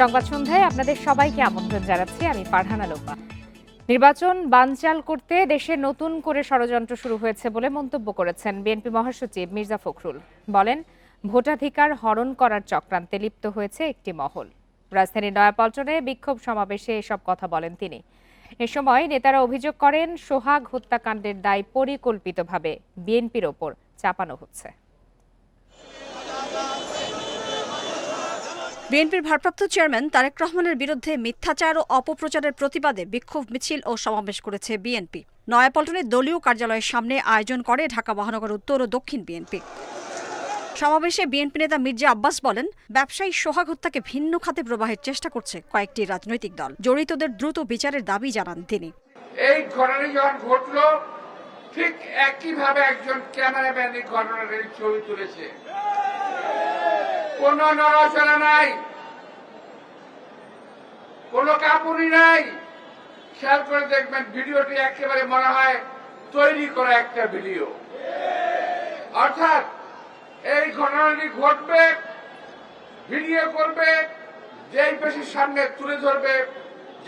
সংবাদ সন্ধ্যায় আপনাদের সবাইকে আমন্ত্রণ জানাচ্ছি। আমি ফারহানা লোপা। নির্বাচন বানচাল করতে দেশে নতুন করে ষড়যন্ত্র শুরু হয়েছে বলে মন্তব্য করেছেন বিএনপি মহাসচিব মির্জা ফখরুল। বলেন, ভোটাধিকার হরণ করার চক্রান্তে লিপ্ত হয়েছে একটি মহল। রাজধানীর নয়াপল্টনে বিক্ষোভ সমাবেশে এসব কথা বলেন তিনি। এ সময় নেতারা অভিযোগ করেন, সোহাগ হত্যাকাণ্ডের দায় পরিকল্পিতভাবে বিএনপির ওপর চাপানো হচ্ছে। বিএনপির ভারপ্রাপ্ত চেয়ারম্যান তারেক রহমানের বিরুদ্ধে মিথ্যাচার ও অপপ্রচারের প্রতিবাদে বিক্ষোভ মিছিল ও সমাবেশ করেছে বিএনপি। নয়াপল্টনে দলীয় কার্যালয়ের সামনে আয়োজন করে ঢাকা মহানগর উত্তর ও দক্ষিণ বিএনপি। সমাবেশে বিএনপি নেতা মির্জা আব্বাস বলেন, ব্যবসায়ী সোহাগ হত্যাকে ভিন্ন খাতে প্রবাহের চেষ্টা করছে কয়েকটি রাজনৈতিক দল। জড়িতদের দ্রুত বিচারের দাবি জানান তিনি। এই ঘটনা যখন ঘটলো, ঠিক একইভাবে একজন ক্যামেরাম্যান এই ঘটনার ছবি তুলেছে। কোনো নড়াচড়া নাই, কোনো কাপুরি নাই। খেয়াল করে দেখবেন, ভিডিওটি একেবারে মনে হয় তৈরি করা একটা ভিডিও। অর্থাৎ এই ঘটনাটি ঘটবে, ভিডিও করবে, যেই পেশির সামনে তুলে ধরবে,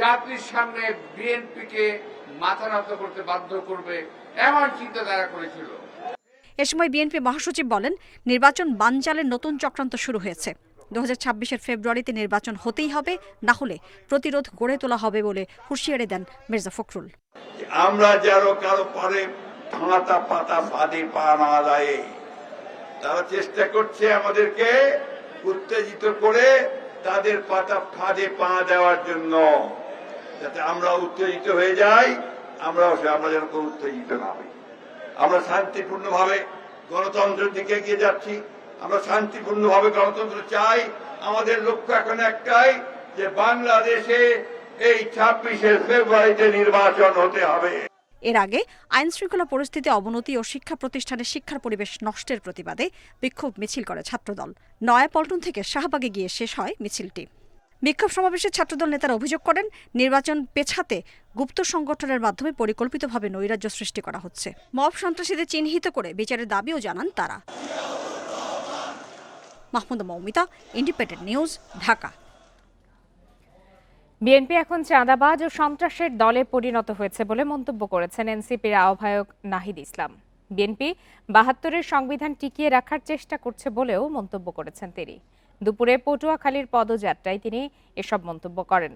জাতির সামনে বিএনপিকে মাথা নত করতে বাধ্য করবে, এমন চিন্তা তারা করেছিল। এ সময় বিএনপি মহাসচিব বলেন, নির্বাচন বানচালের নতুন চক্রান্ত শুরু হয়েছে। 2026-এর ফেব্রুয়ারিতে নির্বাচন হতেই হবে, না হলে প্রতিরোধ গড়ে তোলা হবে বলে হুঁশিয়ারি দেন মির্জা ফখরুল। আমরা যেন কারো পরে ফাঁতা পাতা ফাঁদে পা না দেয়। তারা চেষ্টা করছে আমাদেরকে উত্তেজিত করে তাদের পাতা ফাঁদে পা দেওয়ার জন্য, যাতে আমরা উত্তেজিত হয়ে যাই। আমরা যেন কোনো উত্তেজিত না হই। আমরা শান্তিপূর্ণভাবে গণতন্ত্রের দিকে এগিয়ে যাচ্ছি। আমরা শান্তিপূর্ণভাবে গণতন্ত্র চাই। আমাদের লক্ষ্য এখন একটাই, যে বাংলাদেশে এই 26শে ফেব্রুয়ারিতে নির্বাচন হতে হবে। এর আগে আইন শৃঙ্খলা পরিস্থিতি অবনতি ও শিক্ষা প্রতিষ্ঠানে শিক্ষার পরিবেশ নষ্টের প্রতিবাদে বিক্ষোভ মিছিল করে ছাত্রদল। নয়াপল্টন থেকে শাহবাগে গিয়ে শেষ হয় মিছিলটি। বিক্ষোভ সমাবেশে ছাত্রদল নেতারা অভিযোগ করেন, নির্বাচন পেছাতে গুপ্ত সংগঠনের মাধ্যমে পরিকল্পিতভাবে নৈরাজ্য সৃষ্টি করা হচ্ছে। মব সন্ত্রাসীদের চিহ্নিত করে বিচারের দাবিও জানান তারা। Mahmuda Moumita, independent news, Dhaka. BNP এখন চাঁদাবাজ ও সন্ত্রাসের দলে পরিণত হয়েছে বলে মন্তব্য করেছেন এনসিপির আহ্বায়ক নাহিদ ইসলাম। বিএনপি 72-এর সংবিধান টিকিয়ে রাখার চেষ্টা করছে বলেও মন্তব্য করেছেন তিনি। দুপুরে পটুয়াখালীর পদযাত্রায় তিনি এসব মন্তব্য করেন।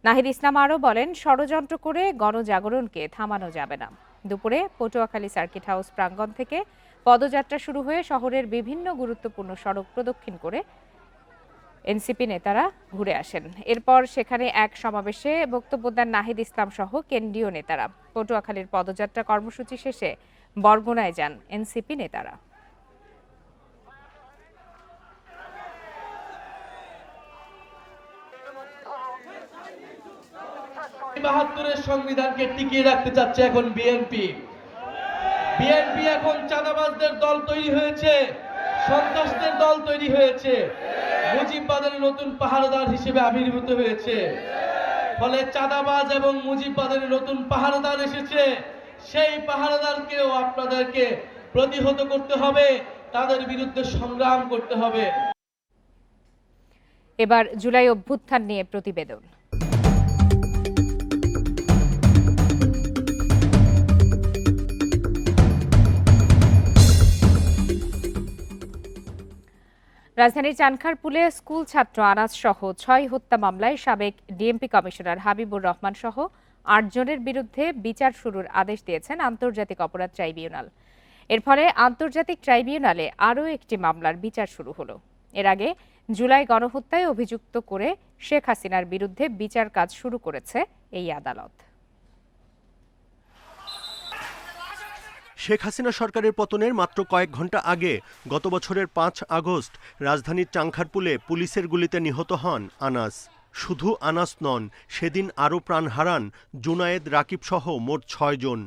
নাহিদ ইসলাম আরও বলেন, ষড়যন্ত্র করে গণজাগরণকে থামানো যাবে না। দুপুরে পটুয়াখালী সার্কিট হাউস প্রাঙ্গণ থেকে পদযাত্রা শুরু হয়ে শহরের বিভিন্ন গুরুত্বপূর্ণ সড়ক প্রদক্ষিণ করে এনসিপি নেতারা ঘুরে আসেন। এরপর সেখানে এক সমাবেশে বক্তব্য দেন নাহিদ ইসলাম সহ কেন্দ্রীয় নেতারা। পটুয়াখালীর পদযাত্রা কর্মসূচি শেষে বরগুনায় যান এনসিপি নেতারা। 72-এর সংবিধানকে টিকিয়ে রাখতে চাচ্ছে এখন বিএনপি। বিএনপি এখন চাঁদাবাজদের দল তৈরি হয়েছে, সন্ত্রাসদের দল তৈরি হয়েছে, মুজিববাদের নতুন পাহারাদার হিসেবে আবির্ভূত হয়েছে। ফলে চাঁদাবাজ এবং মুজিববাদের নতুন পাহারাদার এসেছে। সেই পাহারাদারকেও আপনাদেরকে প্রতিহত করতে হবে, তাদের বিরুদ্ধে সংগ্রাম করতে হবে। এবার জুলাই অভ্যুত্থান নিয়ে প্রতিবেদন। রাজধানীর চানখারপুলে স্কুল ছাত্র আনাস সহ 6 হত্যা মামলায় সাবেক ডিএমপি কমিশনার হাবিবুর রহমান সহ 8 জনের বিরুদ্ধে বিচার শুরুর আদেশ দিয়েছেন আন্তর্জাতিক অপরাধ ট্রাইব্যুনাল। এর ফলে আন্তর্জাতিক ট্রাইব্যুনালে আরও একটি মামলার বিচার শুরু হলো। এর আগে জুলাই গণহত্যায় অভিযুক্ত করে শেখ হাসিনার বিরুদ্ধে বিচার কাজ শুরু করেছে এই আদালত। শেখ হাসিনা সরকারের পতনের মাত্র কয়েক ঘন্টা আগে গত বছরের 5 আগস্ট রাজধানীর চাংখারপুলে পুলিশের গুলিতে নিহত হন আনাস। শুধু আনাস নন, সেদিন আরও প্রাণ হারান জুনায়েদ, রাকিব সহ মোট 6 জন।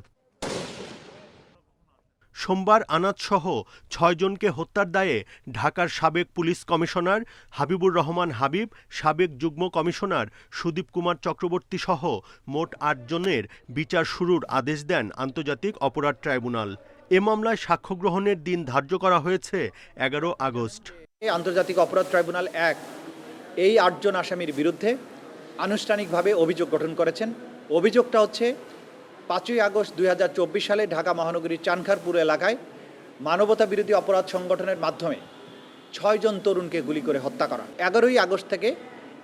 সোমবার আনাস সহ 6 জনকে হত্যার দায়ে ঢাকার সাবেক পুলিশ কমিশনার হাবিবুর রহমান হাবিব, সাবেক যুগ্ম কমিশনার সুদীপ কুমার চক্রবর্তী সহ মোট 8 জনের বিচার শুরুর আদেশ দেন আন্তর্জাতিক অপরাধ ট্রাইব্যুনাল। এ মামলায় সাক্ষ্য গ্রহণের দিন ধার্য করা হয়েছে 11 আগস্ট। আন্তর্জাতিক অপরাধ ট্রাইব্যুনাল 1 এই 8 জন আসামির বিরুদ্ধে আনুষ্ঠানিকভাবে অভিযোগ গঠন করেছেন। অভিযোগটা হচ্ছে 5ই আগস্ট 2024 সালে ঢাকা মহানগরীর চানখারপুর এলাকায় মানবতা বিরোধী অপরাধ সংগঠনের মাধ্যমে 6 জন তরুণকে গুলি করে হত্যা করা। 11ই আগস্ট থেকে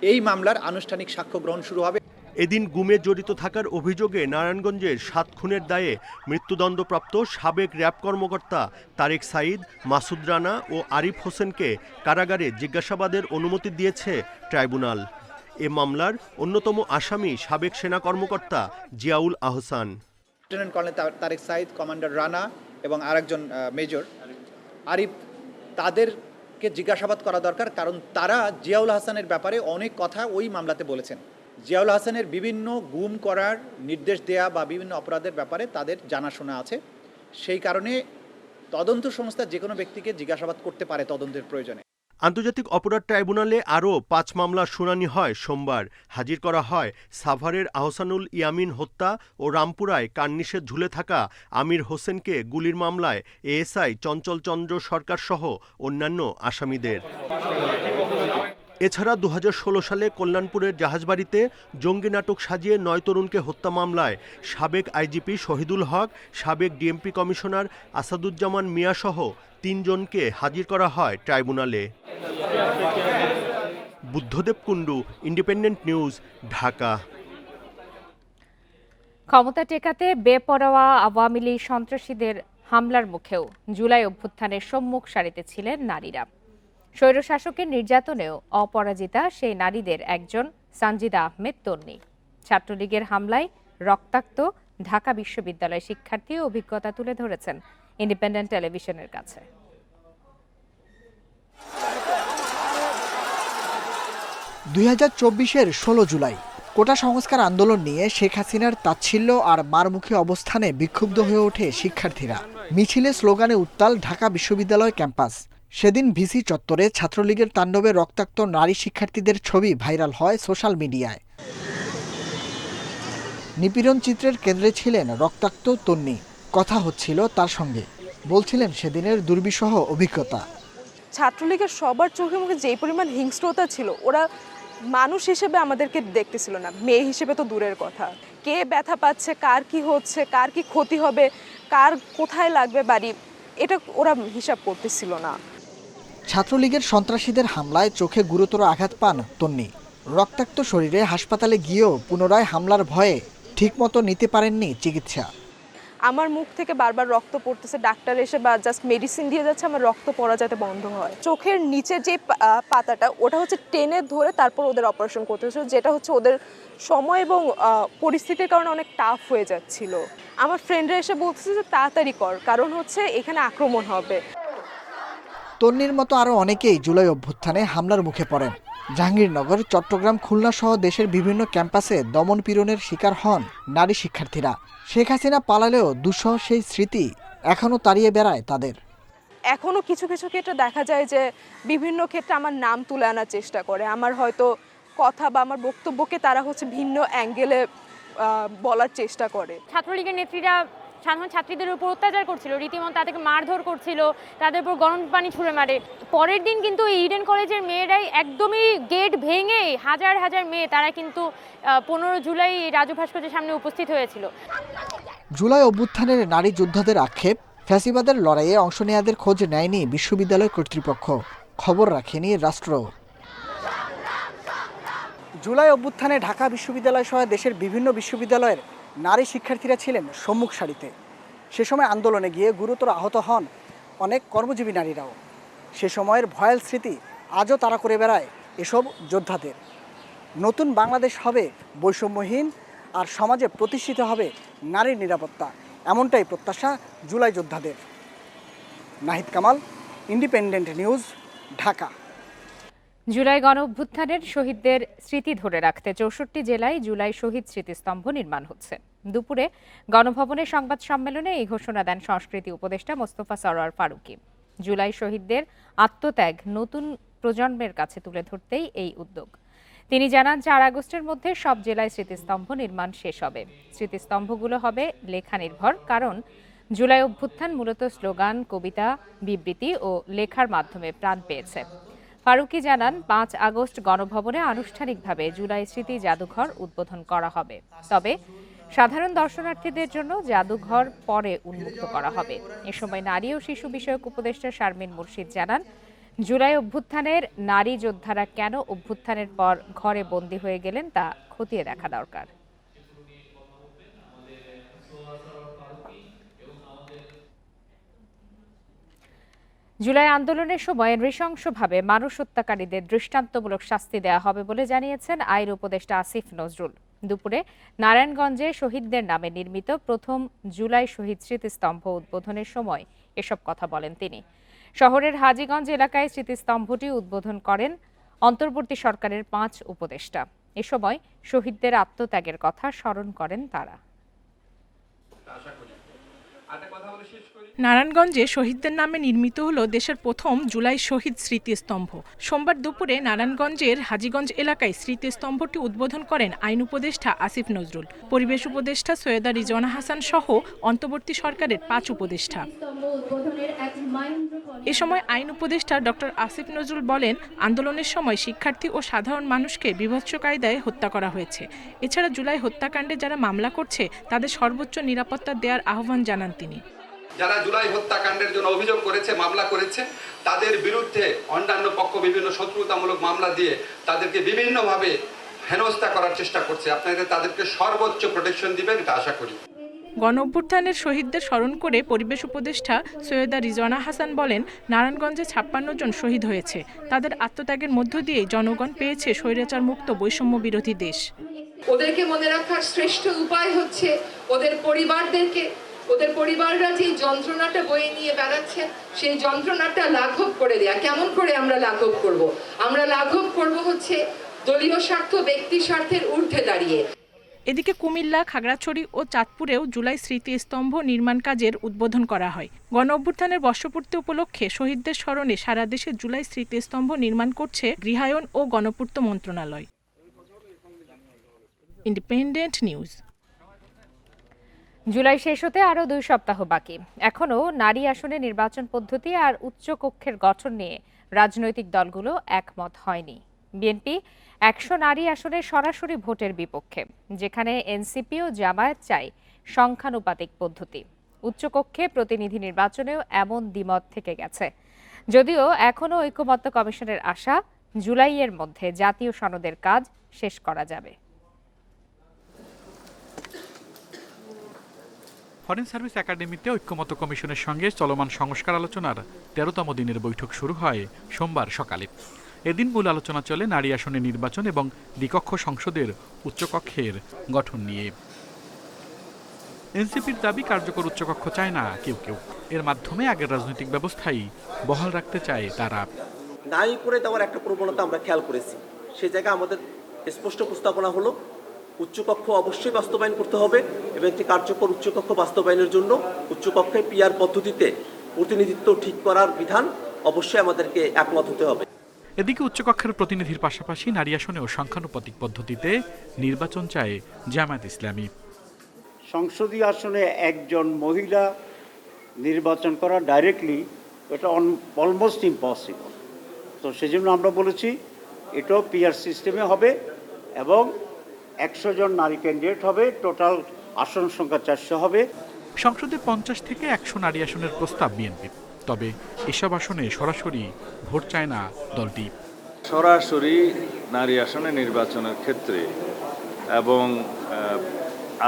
এই মামলার আনুষ্ঠানিক সাক্ষ্য গ্রহণ শুরু হবে। এদিন গুমে জড়িত থাকার অভিযোগে নারায়ণগঞ্জের 7 খুনের দায়ে মৃত্যুদণ্ডপ্রাপ্ত সাবেক র্যাব কর্মকর্তা তারেক সাঈদ, মাসুদ রানা ও আরিফ হোসেনকে কারাগারে জিজ্ঞাসাবাদের অনুমতি দিয়েছে ট্রাইব্যুনাল। এ মামলার অন্যতম আসামি সাবেক সেনা কর্মকর্তা Ziaul Ahsan. Lieutenant colonel Tarek Sayeed, commander Rana এবং আরেকজন মেজর আরিফ, তাদেরকে জিজ্ঞাসাবাদ করা দরকার, কারণ তারা জিয়াউল হাসানের ব্যাপারে অনেক কথা ওই মামলাতে বলেছেন। জিয়াউল হাসানের বিভিন্ন গুম করার নির্দেশ দেয়া বা বিভিন্ন অপরাধের ব্যাপারে তাদের জানাশোনা আছে। সেই কারণে তদন্ত সংস্থা যে কোনো ব্যক্তিকে জিজ্ঞাসাবাদ করতে পারে তদন্তের প্রয়োজনে। আন্তর্জাতিক অপরাধ ট্রাইব্যুনালে আরও 5 মামলার শুনানি হয় সোমবার। হাজির করা হয় সাভারের আহসানুল ইয়ামিন হত্যা ও রামপুরায় কার্নিশে ঝুলে থাকা আমির হোসেনকে গুলির মামলায় এএসআই চঞ্চল চন্দ্র সরকার সহ অন্যান্য আসামিদের। এছাড়া 2016 সালে কল্যাণপুরের জাহাজবাড়িতে জঙ্গি নাটক সাজিয়ে 9 তরুণকে হত্যা মামলায় সাবেক আইজিপি শহীদুল হক, সাবেক ডিএমপি কমিশনার আসাদুজ্জামান মিয়া সহ 3 জনকে হাজির করা হয় ট্রাইব্যুনালে। Buddhadeb Kundu, independent news, Dhaka. ক্ষমতা টেকাতে বেপরোয়া আওয়ামী লীগ সন্ত্রাসীদের হামলার মুখেও জুলাই অভ্যুত্থানের সম্মুখ সারিতে ছিলেন নারীরা। স্বৈরশাসকের নির্যাতনেও অপরাজিতা সেই নারীদের একজন সানজিদা আহমেদ তন্নি। ছাত্রলীগের হামলায় রক্তাক্ত ঢাকা বিশ্ববিদ্যালয় শিক্ষার্থী অভিজ্ঞতা তুলে ধরেছেন ইন্ডিপেন্ডেন্ট টেলিভিশনের কাছে। 2024-এর 16 জুলাই কোটা সংস্কার আন্দোলন নিয়ে শেখ হাসিনার তাচ্ছিল্য আর মারমুখী অবস্থানে বিক্ষুব্ধ হয়ে ওঠে শিক্ষার্থীরা। মিছিলে স্লোগানে উত্তাল ঢাকা বিশ্ববিদ্যালয় ক্যাম্পাস। সেদিন ভিসি চত্বরে ছাত্রলীগের তাণ্ডবে রক্তাক্ত নারী শিক্ষার্থীদের ছবি ভাইরাল হয় সোশ্যাল মিডিয়ায়। নিপীড়ন চিত্রের কেন্দ্রে ছিলেন রক্তাক্ত তন্নি। কথা হচ্ছিল তার সঙ্গে, বলছিলেন সেদিনের দুর্বিষহ অভিজ্ঞতা। ছাত্রলীগের সবার চোখে মুখে যেই পরিমাণ হিংস্রতা ছিল, ওরা মানুষ হিসেবে আমাদেরকে দেখতেছিল না, মেয়ে হিসেবে তো দূরের কথা। কে ব্যথা পাচ্ছে, কার কি হচ্ছে, কার কি ক্ষতি হবে, কার কোথায় লাগবে বাড়ি, এটা ওরা হিসাব করতেছিল না। ছাত্রলীগের সন্ত্রাসীদের হামলায় চোখে গুরুতর আঘাত পান তন্নি। রক্তাক্ত শরীরে হাসপাতালে গিয়েও পুনরায় হামলার ভয়ে ঠিকমতো নিতে পারেননি চিকিৎসা। আমার মুখ থেকে বারবার রক্ত পড়তেছে, ডাক্তার এসে বা জাস্ট মেডিসিন দিয়ে যাচ্ছে আমার রক্ত পড়া যাতে বন্ধ হয়। চোখের নিচে যে পাতাটা, ওটা হচ্ছে টেনে ধরে তারপর ওদের অপারেশন করতে হচ্ছে, যেটা হচ্ছে ওদের সময় এবং পরিস্থিতির কারণে অনেক টাফ হয়ে যাচ্ছিল। আমার ফ্রেন্ডরা এসে বলতেছে যে তাড়াতাড়ি কর, কারণ হচ্ছে এখানে আক্রমণ হবে। তন্নির মতো আরও অনেকেই জুলাই অভ্যুত্থানে হামলার মুখে পড়েন। জাহাঙ্গীরনগর, চট্টগ্রাম, খুলনা সহ দেশের বিভিন্ন ক্যাম্পাসে দমন পীড়নের শিকার হন নারী শিক্ষার্থীরা। শেখ হাসিনা পালালেও দুঃসহ সেই স্মৃতি এখনও তাড়িয়ে বেড়ায় তাদের। এখনও কিছু কিছু ক্ষেত্রে দেখা যায় যে বিভিন্ন ক্ষেত্রে আমার নাম তুলে আনার চেষ্টা করে। আমার হয়তো কথা বা আমার বক্তব্যকে তারা হচ্ছে ভিন্ন অ্যাঙ্গেলে বলার চেষ্টা করে। ছাত্রলীগের নেত্রীরা সাধারণ ছাত্রীদের উপর অত্যাচার করছিল, রীতিমতো তাদেরকে মারধর করছিল, তাদের উপর গরম পানি ছুঁড়ে মারে। পরের দিন কিন্তু ইডেন কলেজের মেয়েরাই একদমই গেট ভেঙে হাজার হাজার মেয়ে তারা কিন্তু 15 জুলাই রাজু ভাস্কর্যের সামনে উপস্থিত হয়েছিল। জুলাই অভ্যুত্থানের নারী যোদ্ধাদের আক্ষেপ, ফ্যাসিবাদের লড়াইয়ে অংশ নেয়াদের খোঁজ নেয়নি বিশ্ববিদ্যালয় কর্তৃপক্ষ, খবর রাখেনি রাষ্ট্র। জুলাই অভ্যুত্থানে ঢাকা বিশ্ববিদ্যালয় সহ দেশের বিভিন্ন বিশ্ববিদ্যালয়ের নারী শিক্ষার্থীরা ছিলেন সম্মুখ সারিতে। সে সময় আন্দোলনে গিয়ে গুরুতর আহত হন অনেক কর্মজীবী নারীরাও। সে সময়ের ভয়াল স্মৃতি আজও তারা করে বেড়ায় এসব যোদ্ধাদের। নতুন বাংলাদেশ হবে বৈষম্যহীন, আর সমাজে প্রতিষ্ঠিত হবে নারীর নিরাপত্তা, এমনটাই প্রত্যাশা জুলাই যোদ্ধাদের। Nahid Kamal, independent news, Dhaka. July গণঅভ্যুত্থানের শহীদদের স্মৃতি ধরে রাখতে 64 জেলায় জুলাই শহীদ স্মৃতিস্তম্ভ নির্মাণ হচ্ছে। দুপুরে গণভবনের সংবাদ সম্মেলনে এই ঘোষণা দেন সংস্কৃতি উপদেষ্টা মোস্তফা সরোয়ার ফারুকী। জুলাই শহীদদের আত্মত্যাগ নতুন প্রজন্মের কাছে তুলে ধরতেই এই উদ্যোগ। তিনি জানান 4 আগস্টের মধ্যে সব জেলায় স্মৃতিস্তম্ভ নির্মাণ শেষ হবে। স্মৃতিস্তম্ভগুলো হবে লেখা নির্ভর, কারণ জুলাই অভ্যুত্থান মূলত স্লোগান, কবিতা, বিবৃতি ও লেখার মাধ্যমে প্রাণ পেয়েছে। ফারুকী জানান ৫ আগস্ট গণভবনে আনুষ্ঠানিকভাবে জুলাই স্মৃতি জাদুঘর উদ্বোধন করা হবে। তবে সাধারণ দর্শনার্থীদের জন্য জাদুঘর পরে উন্মুক্ত করা হবে। এ সময় নারী ও শিশু বিষয়ক উপদেষ্টা শারমিন মুর্শিদ জানান, জুলাই অভ্যুত্থানের নারী যোদ্ধারা কেন অভ্যুত্থানের পর ঘরে বন্দী হয়ে গেলেন তা খতিয়ে দেখা দরকার। জুলাই আন্দোলনের সময় নৃশংসভাবে মানুষ হত্যাকারীদের দৃষ্টান্তমূলক শাস্তি দেওয়া হবে বলে জানিয়েছেন আইন উপদেষ্টা আসিফ নজরুল। দুপুরে নারায়ণগঞ্জে শহীদদের নামে নির্মিত প্রথম জুলাই শহীদ স্মৃতিস্তম্ভ উদ্বোধনের সময় এসব কথা বলেন তিনি। শহরের হাজীগঞ্জ এলাকায় স্মৃতিস্তম্ভটি উদ্বোধন করেন অন্তর্বর্তী সরকারের ৫ উপদেষ্টা। এ সময় শহীদদের আত্মত্যাগের কথা স্মরণ করেন তারা। নারায়ণগঞ্জে শহীদদের নামে নির্মিত হলো দেশের প্রথম জুলাই শহীদ স্মৃতিস্তম্ভ। সোমবার দুপুরে নারায়ণগঞ্জের হাজীগঞ্জ এলাকায় স্মৃতিস্তম্ভটি উদ্বোধন করেন আইন উপদেষ্টা আসিফ নজরুল, পরিবেশ উপদেষ্টা সৈয়দা রিজওয়ানা হাসান সহ অন্তর্বর্তী সরকারের ৫ উপদেষ্টা। এ সময় আইন উপদেষ্টা ডক্টর আসিফ নজরুল বলেন, আন্দোলনের সময় শিক্ষার্থী ও সাধারণ মানুষকে বীভৎস কায়দায় হত্যা করা হয়েছে। এছাড়া জুলাই হত্যাকাণ্ডে যারা মামলা করছে তাদের সর্বোচ্চ নিরাপত্তা দেওয়ার আহ্বান জানান তিনি। যারা জুলাই হত্যাকাণ্ডের জন্য অভিযোগ করেছে, মামলা করেছে, তাদের বিরুদ্ধে অন্যান্য পক্ষ বিভিন্ন শত্রুতামূলক মামলা দিয়ে তাদেরকে বিভিন্নভাবে হেনস্থা করার চেষ্টা করছে। আপনাদের তাদেরকে সর্বোচ্চ প্রোটেকশন দিবেন এটা আশা করি। গণঅভ্যুত্থানের শহীদদের স্মরণ করে পরিবেশ উপদেষ্টা সৈয়দা রিজওয়ানা হাসান বলেন, নারায়ণগঞ্জে ৫৬ জন শহীদ হয়েছে। তাদের আত্মত্যাগের মধ্য দিয়ে জনগণ পেয়েছে স্বৈরাচার মুক্ত বৈষম্য বিরোধী দেশ। ওদেরকে মনে রাখার শ্রেষ্ঠ উপায় হচ্ছে ওদের পরিবাররা যে যন্ত্রণাটা বয়ে নিয়ে বেড়াচ্ছেন সেই যন্ত্রণাটা লাঘব করে দেয়া। কেমন করে আমরা লাঘব করব? আমরা লাঘব করব হচ্ছে দলীয় স্বার্থ ব্যক্তি স্বার্থের ঊর্ধ্বে দাঁড়িয়ে। এদিকে কুমিল্লা, খাগড়াছড়ি ও চাঁদপুরেও জুলাই স্মৃতিস্তম্ভ নির্মাণ কাজের উদ্বোধন করা হয়। গণঅভ্যুত্থানের বর্ষপূর্তি উপলক্ষে শহীদদের স্মরণে সারা দেশে জুলাই স্মৃতিস্তম্ভ নির্মাণ করছে গৃহায়ন ও গণপূর্ত মন্ত্রণালয়। Independent news. জুলাই শেষ হতে আরও 2 সপ্তাহ বাকি। এখনও নারী আসনে নির্বাচন পদ্ধতি আর উচ্চকক্ষের গঠন নিয়ে রাজনৈতিক দলগুলো একমত হয়নি। বিএনপি 100 নারী আসনে সরাসরি ভোটের বিপক্ষে, যেখানে এনসিপি ও জামায়াত চায় সংখ্যানুপাতিক পদ্ধতি। উচ্চকক্ষে প্রতিনিধি নির্বাচনেও এমন দ্বিমত থেকে গেছে। যদিও এখনও ঐকমত্য কমিশনের আশা, জুলাইয়ের মধ্যে জাতীয় সনদের কাজ শেষ করা যাবে। ফরেন সার্ভিস একাডেমিতে ঐক্যমত্য কমিশনের সঙ্গে চলমান সংস্কার আলোচনার 13তম দিনের বৈঠক শুরু হয় সোমবার সকালে। এদিন মূল আলোচনা চলে নারী আসনে নির্বাচন এবং দ্বিকক্ষ সংসদের উচ্চকক্ষের গঠন নিয়ে। এনসিপির দাবি, কার্যকর উচ্চকক্ষ চায় না কেউ কেউ। এর মাধ্যমে আগের রাজনৈতিক ব্যবস্থাই বহাল রাখতে চায় তারা। নাই করে দেওয়ার একটা প্রবণতা আমরা খেয়াল করেছি। সেই জায়গায় আমাদের স্পষ্ট প্রস্তাবনা হলো উচ্চকক্ষ অবশ্যই বাস্তবায়ন করতে হবে এবং একটি কার্যকর উচ্চকক্ষ বাস্তবায়নের জন্য উচ্চকক্ষে পিআর পদ্ধতিতে প্রতিনিধিত্ব ঠিক করার বিধান অবশ্যই আমাদেরকে একমত হতে হবে। এদিকে উচ্চকক্ষের প্রতিনিধির পাশাপাশি নারী আসনেও সংখ্যানুপাতিক পদ্ধতিতে নির্বাচন চায় জামায়াত ইসলামী। সংসদীয় আসনে একজন মহিলা নির্বাচন করা ডাইরেক্টলি এটা অলমোস্ট ইম্পসিবল। তো সেজন্য আমরা বলেছি এটাও পিআর সিস্টেমে হবে এবং 100 জন নারী ক্যান্ডিডেট হবে, টোটাল আসন সংখ্যা 400 হবে। সংসদে 50 থেকে 100 নারী আসনের প্রস্তাব বিএনপির। তবে এসব আসনে সরাসরি ভোট চায় না দলটি। সরাসরি নারী আসনে নির্বাচনের ক্ষেত্রে এবং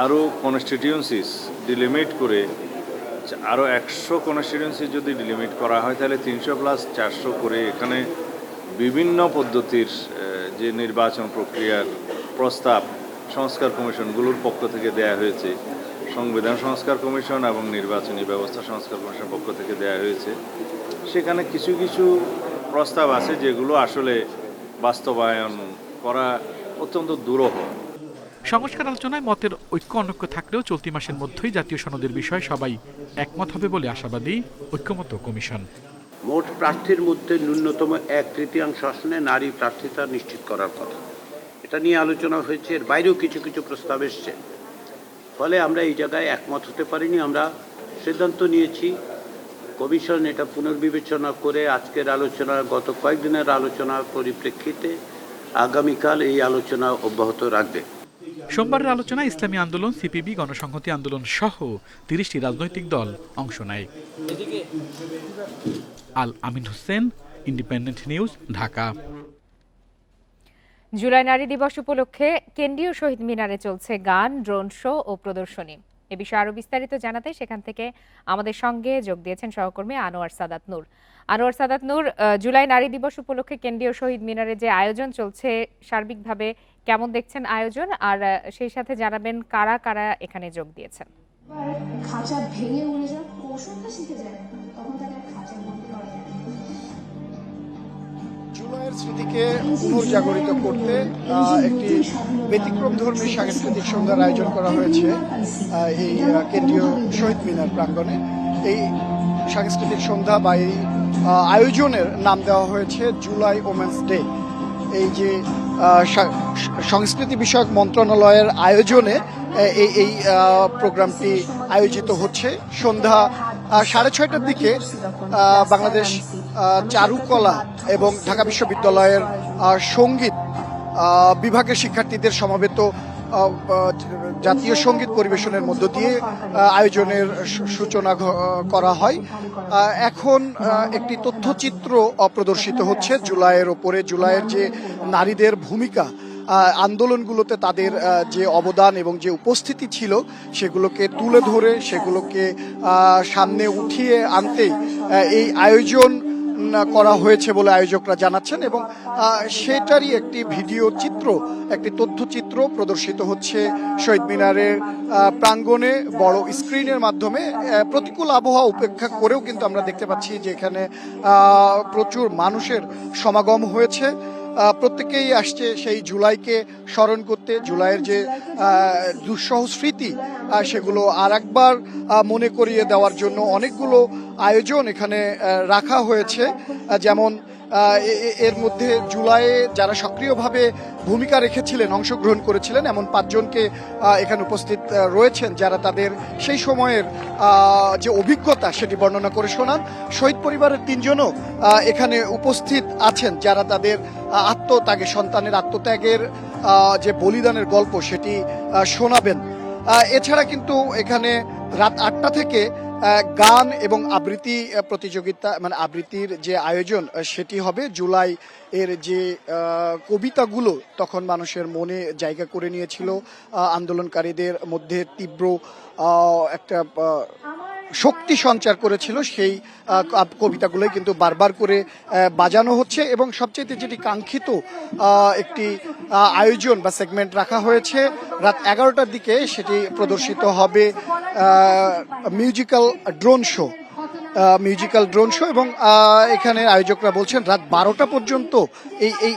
আরও কনস্টিটিউয়েন্সিস ডিলিমিট করে আরও 100 কনস্টিটিউয়েন্সি যদি ডিলিমিট করা হয় তাহলে 300+400 করে এখানে বিভিন্ন পদ্ধতির যে নির্বাচন প্রক্রিয়ার প্রস্তাব সংস্কার কমিশনগুলোর পক্ষ থেকে দেয়া হয়েছে। সংবিধান সংস্কার কমিশন এবং নির্বাচনী ব্যবস্থা সংস্কার কমিশনের পক্ষ থেকে দেয়া হয়েছে। সেখানে কিছু কিছু প্রস্তাব আছে যেগুলো আসলে বাস্তবায়ন করা অত্যন্ত দুরূহ। সংস্কার আলোচনায় মতের ঐক্য অনৈক্য থাকলেও চলতি মাসের মধ্যেই জাতীয় সনদের বিষয়ে সবাই একমত হবে বলে আশাবাদী ঐক্যমত্য কমিশন। মোট প্রার্থীর মধ্যে ন্যূনতম 1/3 আসনে নারী প্রার্থিতা নিশ্চিত করার কথা, এটা নিয়ে আলোচনা হয়েছে। এর বাইরেও কিছু কিছু প্রস্তাব এসছে, ফলে আমরা এই জায়গায় একমত হতে পারিনি। আমরা সিদ্ধান্ত নিয়েছি কমিশন এটা পুনর্বিবেচনা করে আজকের আলোচনা, গত কয়েকদিনের আলোচনার পরিপ্রেক্ষিতে আগামীকাল এই আলোচনা অব্যাহত রাখবে। সোমবারের আলোচনায় ইসলামী আন্দোলন, সিপিবি, গণসংহতি আন্দোলন সহ 30টি রাজনৈতিক দল অংশ নেয়। আল আমিন হোসেন, ইন্ডিপেন্ডেন্ট নিউজ, ঢাকা। জুলাই নারী দিবস উপলক্ষে কেন্দ্রীয় শহীদ মিনারে চলছে গান, ড্রোন শো ও প্রদর্শনী। এ বিষয়ে আরো বিস্তারিত জানাতে সেখান থেকে আমাদের সঙ্গে যোগ দিয়েছেন সহকর্মী আনোয়ার সাদাত নূর। আনোয়ার সাদাত নূর, জুলাই নারী দিবস উপলক্ষে কেন্দ্রীয় শহীদ মিনারে যে আয়োজন চলছে, সার্বিকভাবে কেমন দেখছেন আয়োজন, আর সেই সাথে জানাবেন কারা কারা এখানে যোগ দিয়েছেন। খাঁচা ভেঙে উড়ে যাওয়ার কৌশলটা শিখে যায়, তখন তাকে খাঁচার মধ্যে লড়াই। জুলাইয়ের স্মৃতিকে পুনর্জাগরিত করতে একটি ব্যতিক্রমধর্মী সাংস্কৃতিক সন্ধ্যার আয়োজন করা হয়েছে এই কেন্দ্রীয় শহীদ মিনার প্রাঙ্গণে। এই সাংস্কৃতিক সন্ধ্যা বা এই আয়োজনের নাম দেওয়া হয়েছে জুলাই ওমেন্স ডে। এই যে সংস্কৃতি বিষয়ক মন্ত্রণালয়ের আয়োজনে এই প্রোগ্রামটি আয়োজিত হচ্ছে। সন্ধ্যা 6:30টার দিকে বাংলাদেশ চারুকলা এবং ঢাকা বিশ্ববিদ্যালয়ের সঙ্গীত বিভাগের শিক্ষার্থীদের সমবেত জাতীয় সঙ্গীত পরিবেশনের মধ্য দিয়ে আয়োজনের সূচনা করা হয়। এখন একটি তথ্যচিত্র প্রদর্শিত হচ্ছে জুলাইয়ের ওপরে, জুলাইয়ের যে নারীদের ভূমিকা, আন্দোলনগুলোতে তাদের যে অবদান এবং যে উপস্থিতি ছিল সেগুলোকে তুলে ধরে সেগুলোকে সামনে উঠিয়ে আনতেই এই আয়োজন করা হয়েছে বলে আয়োজকরা জানাচ্ছেন। এবং সেটারই একটি ভিডিও চিত্র, একটি তথ্যচিত্র প্রদর্শিত হচ্ছে শহীদ মিনারের প্রাঙ্গণে বড় স্ক্রিনের মাধ্যমে। প্রতিকূল আবহাওয়া উপেক্ষা করেও কিন্তু আমরা দেখতে পাচ্ছি যে এখানে প্রচুর মানুষের সমাগম হয়েছে। প্রত্যেকেই আসছে সেই জুলাইকে স্মরণ করতে, জুলাইয়ের যে দুঃসহ স্মৃতি সেগুলো আর একবার মনে করিয়ে দেওয়ার জন্য অনেকগুলো আয়োজন এখানে রাখা হয়েছে। যেমন এর মধ্যে জুলাইয়ে যারা সক্রিয়ভাবে ভূমিকা রেখেছিলেন, অংশগ্রহণ করেছিলেন, এমন 5 জনকে এখানে উপস্থিত রয়েছেন যারা তাদের সেই সময়ের যে অভিজ্ঞতা সেটি বর্ণনা করে শোনান। শহীদ পরিবারের 3 জনও এখানে উপস্থিত আছেন যারা তাদের আত্মত্যাগের, সন্তানের আত্মত্যাগের যে বলিদানের গল্প সেটি শোনাবেন। এছাড়া কিন্তু এখানে রাত 8টা থেকে গান এবং আবৃত্তি প্রতিযোগিতা, মানে আবৃত্তির যে আয়োজন সেটি হবে। জুলাই এর যে কবিতাগুলো তখন মানুষের মনে জায়গা করে নিয়েছিল, আন্দোলনকারীদের মধ্যে তীব্র একটা শক্তি সঞ্চার করেছিল, সেই কবিতাগুলোই কিন্তু বারবার করে বাজানো হচ্ছে। এবং সবচেয়ে যেটি কাঙ্ক্ষিত একটি আয়োজন বা সেগমেন্ট রাখা হয়েছে রাত 11টার দিকে, সেটি প্রদর্শিত হবে মিউজিক্যাল ড্রোন শো। এবং এখানে আয়োজকরা বলছেন রাত 12টা পর্যন্ত এই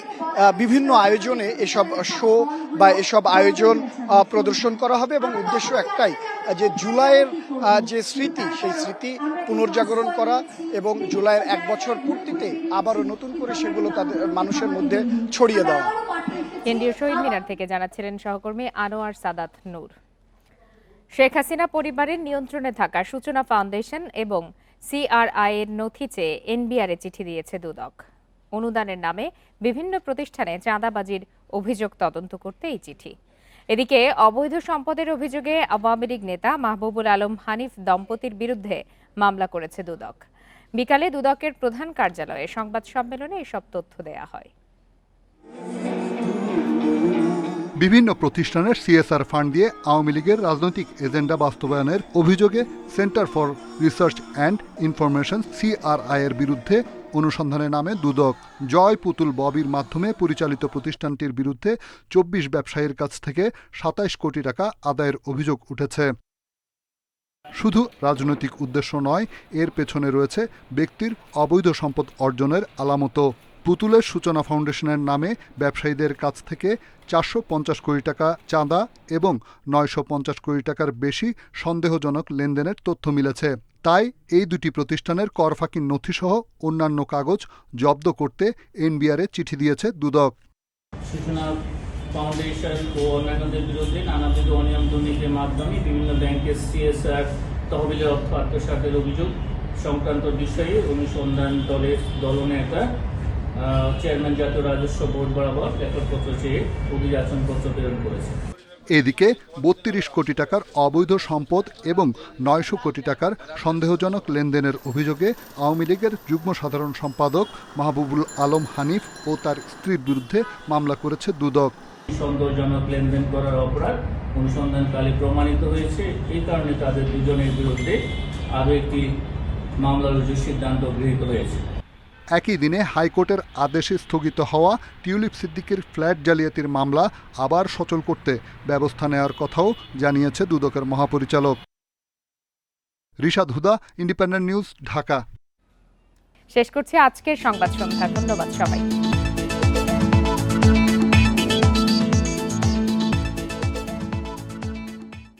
বিভিন্ন আয়োজনে এসব শো বা এসব আয়োজন প্রদর্শন করা হবে। এবং উদ্দেশ্য একটাই, যে জুলাইয়ের যে স্মৃতি, সেই স্মৃতি পুনর্জাগরণ করা এবং জুলাইয়ের 1 বছর পূর্তিতে আবারও নতুন করে সেগুলো তাদের মানুষের মধ্যে ছড়িয়ে দেওয়া। কেন্দ্রীয় শহীদ মিনার থেকে জানাচ্ছিলেন সহকর্মী আনোয়ার সাদাত নূর। শেখ হাসিনা পরিবারের নিয়ন্ত্রণে থাকা সূচনা ফাউন্ডেশন এবং সিআরআই এর নথি চেয়ে এনবিআরে চিঠি দিয়েছে দুদক। অনুদানের নামে বিভিন্ন প্রতিষ্ঠানে চাঁদাবাজির অভিযোগ তদন্ত করতে এই চিঠি। এদিকে অবৈধ সম্পদের অভিযোগে আওয়ামী লীগ নেতা মাহবুবুল আলম হানিফ দম্পতির বিরুদ্ধে মামলা করেছে দুদক। বিকালে দুদকের প্রধান কার্যালয়ে সংবাদ সম্মেলনে এসব তথ্য দেয়া হয়। বিভিন্ন প্রতিষ্ঠানের সিএসআর ফান্ড দিয়ে আওয়ামী লীগের রাজনৈতিক এজেন্ডা বাস্তবায়নের অভিযোগে centre for research and information CRI এর বিরুদ্ধে অনুসন্ধানের নামে দুদক জয় পুতুল ববির মাধ্যমে পরিচালিত প্রতিষ্ঠানটির বিরুদ্ধে 24 ব্যবসায়ীর কাছ থেকে 27 কোটি টাকা আদায়ের অভিযোগ উঠেছে। শুধু রাজনৈতিক উদ্দেশ্য নয়, এর পেছনে রয়েছে ব্যক্তির অবৈধ সম্পদ অর্জনের আলামতও। পুতুলের সূচনা ফাউন্ডেশনের নামে ব্যবসায়ীদের কাছ থেকে 450 কোটি টাকা চাঁদা এবং 950 কোটি টাকার বেশি সন্দেহজনক লেনদেনের তথ্য মিলেছে। তাই এই দুটি প্রতিষ্ঠানের কর ফাঁকির নথিসহ অন্যান্য কাগজ জব্দ করতে এনবিআরে চিঠি দিয়েছে দুদক। সূচনা ফাউন্ডেশন ও অন্যান্যদের বিরুদ্ধে নানাবিধ অনিয়ম দুর্নীতির মাধ্যমে বিভিন্ন ব্যাংকের সিএসআর তহবিলের অর্থ আত্মসাতের অভিযোগ সংক্রান্ত বিষয়ে অনুসন্ধান দলের দলনেতা চেয়ারম্যান জাতীয় রাজস্ব বোর্ড বরাবর রেকর্ডপত্র চেয়ে অভিযাচনপত্র প্রেরণ করেছে। এদিকে ৩২ কোটি টাকার অবৈধ সম্পদ এবং ৯০০ কোটি টাকার সন্দেহজনক লেনদেনের অভিযোগে আওয়ামী লীগের যুগ্ম সাধারণ সম্পাদক মাহবুবুল আলম হানিফ ও তার স্ত্রীর বিরুদ্ধে মামলা করেছে দুদক। সন্দেহজনক লেনদেন করার অপরাধ অনুসন্ধানকালে প্রমাণিত হয়েছে, এই কারণে তাদের দুজনের বিরুদ্ধে আরও একটি মামলা রুজুর সিদ্ধান্ত গৃহীত হয়েছে। একই দিনে হাইকোর্টের আদেশে স্থগিত হওয়া টিউলিপ সিদ্দিকের ফ্ল্যাট জালিয়াতির মামলা আবার সচল করতে ব্যবস্থা নেওয়ার কথাও জানিয়েছে দুদকের মহাপরিচালক। রিশাদ হুদা, ইন্ডিপেন্ডেন্ট নিউজ, ঢাকা। শেষ করছি আজকের সংবাদ সন্ধ্যা। ধন্যবাদ সবাই।